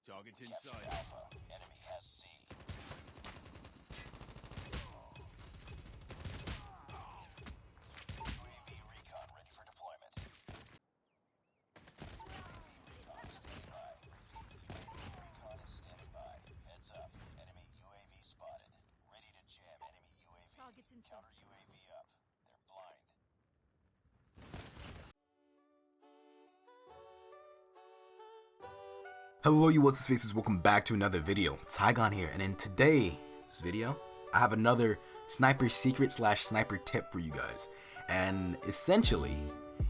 Target's in Captured sight. Alpha. Enemy has C. UAV recon ready for deployment. UAV recon standing by. UAV recon is standing by. Heads up. Enemy UAV spotted. Ready to jam enemy UAV. Targets in sight. Counter UAV up. They're blind. Hello you what's faces, welcome back to another video. It's Tigon here, and in today's video I have another sniper secret slash sniper tip for you guys. And essentially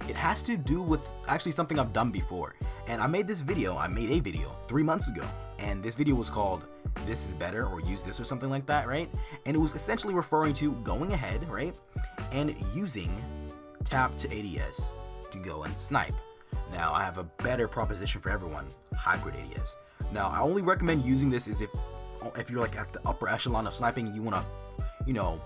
it has to do with actually something I've done before. And I made a video 3 months ago, and this video was called "This is better" or "Use this" or something like that, right? And it was essentially referring to going ahead, right, and using tap to ADS to go and snipe. Now I have a better proposition for everyone: hybrid ADS. Now I only recommend using this is if you're like at the upper echelon of sniping, you want to,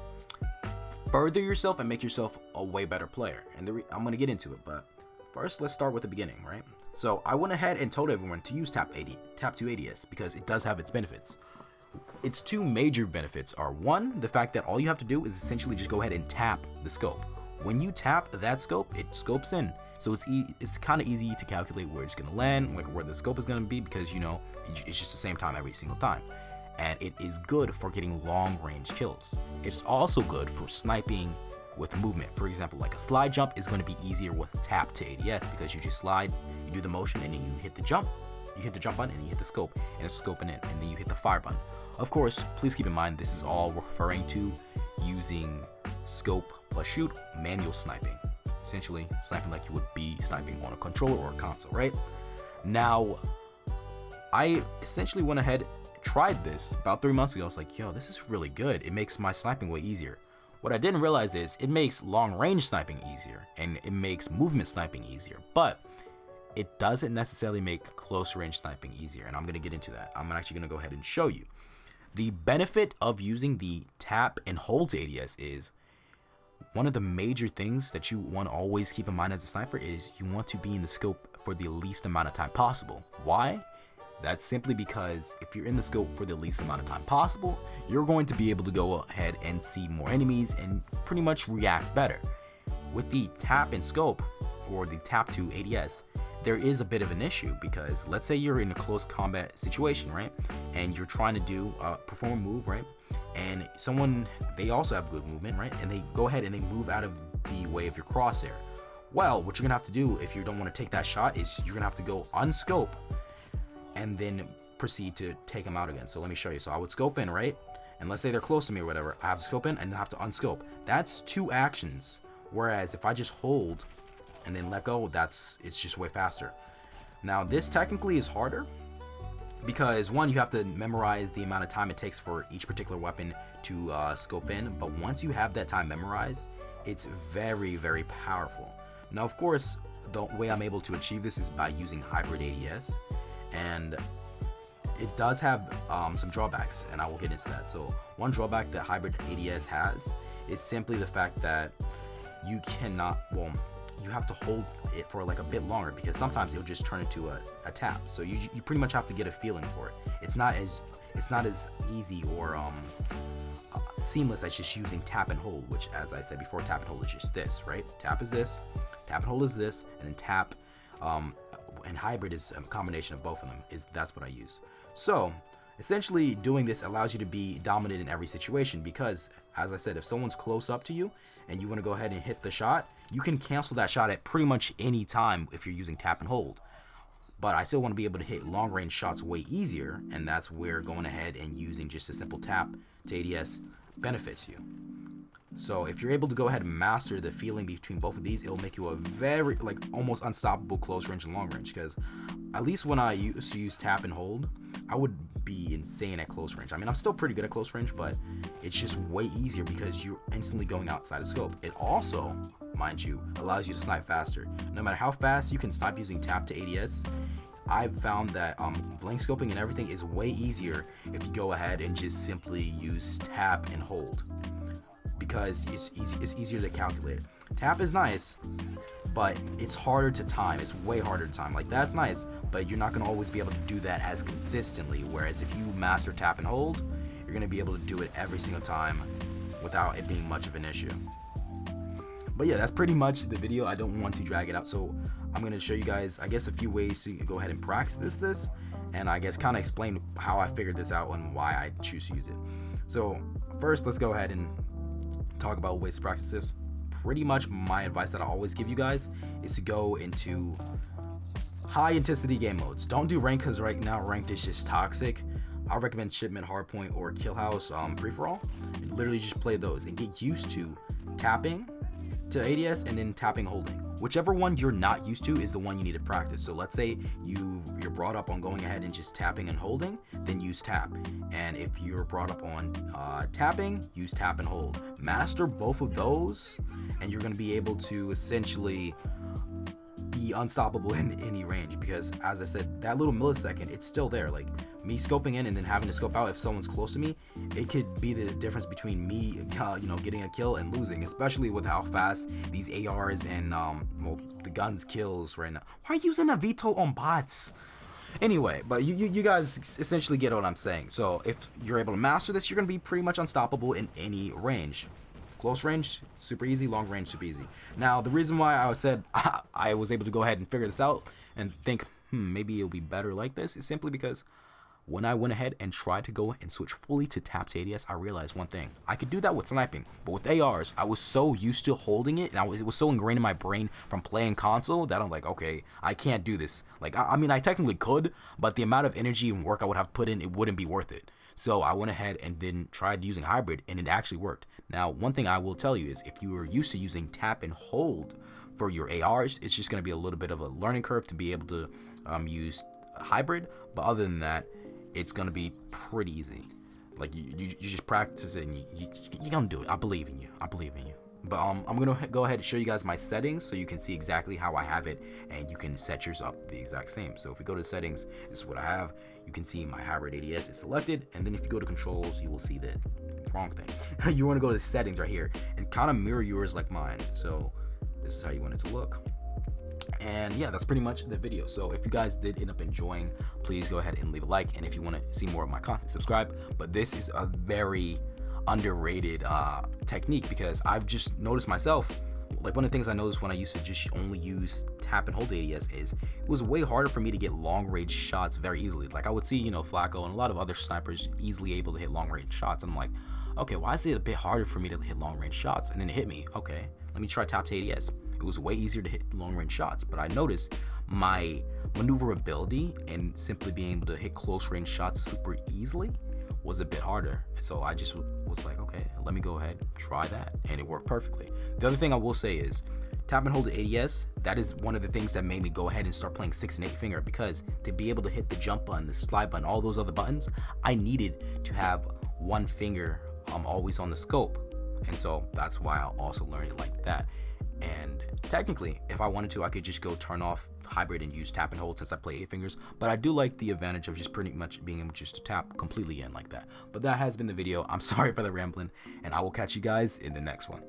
further yourself and make yourself a way better player. And I'm gonna get into it, but first let's start with the beginning, right? So I went ahead and told everyone to use tap to ADS because it does have its benefits. Its two major benefits are: one, the fact that all you have to do is essentially just go ahead and tap the scope. When you tap that scope, it scopes in. So it's kind of easy to calculate where it's gonna land, like where the scope is gonna be, because it's just the same time every single time. And it is good for getting long range kills. It's also good for sniping with movement. For example, like a slide jump is gonna be easier with tap to ADS because you just slide, you do the motion, and then you hit the jump. You hit the jump button and you hit the scope, and it's scoping in, and then you hit the fire button. Of course, please keep in mind this is all referring to using scope plus shoot manual sniping. Essentially sniping like you would be sniping on a controller or a console, right? Now, I essentially went ahead, tried this about 3 months ago. I was like, yo, this is really good. It makes my sniping way easier. What I didn't realize is it makes long range sniping easier, and it makes movement sniping easier, but it doesn't necessarily make close range sniping easier, and I'm gonna get into that. I'm actually gonna go ahead and show you. The benefit of using the tap and hold to ADS is, one of the major things that you want to always keep in mind as a sniper is you want to be in the scope for the least amount of time possible. Why? That's simply because if you're in the scope for the least amount of time possible, you're going to be able to go ahead and see more enemies and pretty much react better. With the tap and scope, or the tap to ADS, there is a bit of an issue, because let's say you're in a close combat situation, right, and you're trying to perform a move, right, and they also have good movement, right, and they go ahead and they move out of the way of your crosshair. Well, what you're gonna have to do if you don't want to take that shot is you're gonna have to go unscope and then proceed to take them out again. So let me show you. So I would scope in, right, and let's say they're close to me or whatever, I have to scope in and have to unscope. That's two actions, whereas if I just hold and then let go, it's just way faster. Now this technically is harder because, one, you have to memorize the amount of time it takes for each particular weapon to scope in, but once you have that time memorized, it's very, very powerful. Now of course, the way I'm able to achieve this is by using hybrid ADS, and it does have some drawbacks, and I will get into that. So one drawback that hybrid ADS has is simply the fact that you have to hold it for like a bit longer, because sometimes it'll just turn into a tap. So you pretty much have to get a feeling for it. It's not as easy or seamless as just using tap and hold, which, as I said before, tap and hold is just this, right? Tap is this, tap and hold is this, and then tap and hybrid is a combination of both of them. That's what I use. So essentially doing this allows you to be dominant in every situation, because, as I said, if someone's close up to you and you want to go ahead and hit the shot, you can cancel that shot at pretty much any time if you're using tap and hold. But I still want to be able to hit long range shots way easier, and that's where going ahead and using just a simple tap to ADS benefits you. So if you're able to go ahead and master the feeling between both of these, it'll make you a very, like, almost unstoppable close range and long range. Because at least when I used to use tap and hold, I would be insane at close range. I mean, I'm still pretty good at close range, but it's just way easier because you're instantly going outside of scope. It also, mind you, allows you to snipe faster. No matter how fast you can snipe using tap to ADS, I've found that blank scoping and everything is way easier if you go ahead and just simply use tap and hold, because it's easier to calculate. Tap is nice, but it's harder to time. It's way harder to time. Like, that's nice, but you're not gonna always be able to do that as consistently. Whereas if you master tap and hold, you're gonna be able to do it every single time without it being much of an issue. But yeah, that's pretty much the video. I don't want to drag it out, so I'm gonna show you guys, I guess, a few ways to go ahead and practice this, and I guess kind of explain how I figured this out and why I choose to use it. So first, let's go ahead and talk about ways to practice this. Pretty much my advice that I always give you guys is to go into high intensity game modes. Don't do ranked, because right now ranked is just toxic. I recommend Shipment, Hardpoint, or Killhouse Free For All. Literally just play those and get used to tapping to ADS and then tapping holding. Whichever one you're not used to is the one you need to practice. So let's say you're brought up on going ahead and just tapping and holding, then use tap. And if you're brought up on tapping, use tap and hold. Master both of those, and you're going to be able to essentially be unstoppable in any range, because as I said, that little millisecond, it's still there. Like, me scoping in and then having to scope out if someone's close to me, it could be the difference between me getting a kill and losing, especially with how fast these ARs and well, the guns kills right now. Why are you using a VTOL on bots? Anyway, but you guys essentially get what I'm saying. So if you're able to master this, you're gonna be pretty much unstoppable in any range. Close range, super easy. Long range, super easy. Now, the reason why I said I was able to go ahead and figure this out and think, maybe it'll be better like this, is simply because when I went ahead and tried to go and switch fully to tap to ADS, I realized one thing. I could do that with sniping, but with ARs, I was so used to holding it, and it was so ingrained in my brain from playing console that I'm like, okay, I can't do this. Like, I mean, I technically could, but the amount of energy and work I would have put in, it wouldn't be worth it. So I went ahead and then tried using hybrid, and it actually worked. Now, one thing I will tell you is, if you are used to using tap and hold for your ARs, it's just going to be a little bit of a learning curve to be able to use hybrid. But other than that, it's going to be pretty easy. Like, you just practice it, and you're going to do it. I believe in you. I believe in you. But I'm going to go ahead and show you guys my settings so you can see exactly how I have it, and you can set yours up the exact same. So if we go to settings, this is what I have. You can see my hybrid ADS is selected, and then if you go to controls, you will see the wrong thing. You want to go to the settings right here and kind of mirror yours like mine. So this is how you want it to look. And yeah, that's pretty much the video. So if you guys did end up enjoying, please go ahead and leave a like, and if you want to see more of my content, subscribe. But this is a very underrated technique, because I've just noticed myself, like, one of the things I noticed when I used to just only use tap and hold ADS is it was way harder for me to get long range shots very easily. Like, I would see, 𝓢𝓮𝓽𝓽𝓲𝓷𝓰 and a lot of other snipers easily able to hit long range shots, and I'm like, okay, why is it a bit harder for me to hit long range shots? And then it hit me, okay, let me try tap to ADS. It was way easier to hit long range shots, but I noticed my maneuverability and simply being able to hit close range shots super easily was a bit harder. So I just was like, okay, let me go ahead, try that, and it worked perfectly. The other thing I will say is, tap and hold the ADS, that is one of the things that made me go ahead and start playing 6 and 8 finger, because to be able to hit the jump button, the slide button, all those other buttons, I needed to have one finger always on the scope. And so that's why I also learned it like that. And technically, if I wanted to, I could just go turn off hybrid and use tap and hold, since I play 8 fingers. But I do like the advantage of just pretty much being able just to tap completely in like that. But that has been the video. I'm sorry for the rambling, and I will catch you guys in the next one.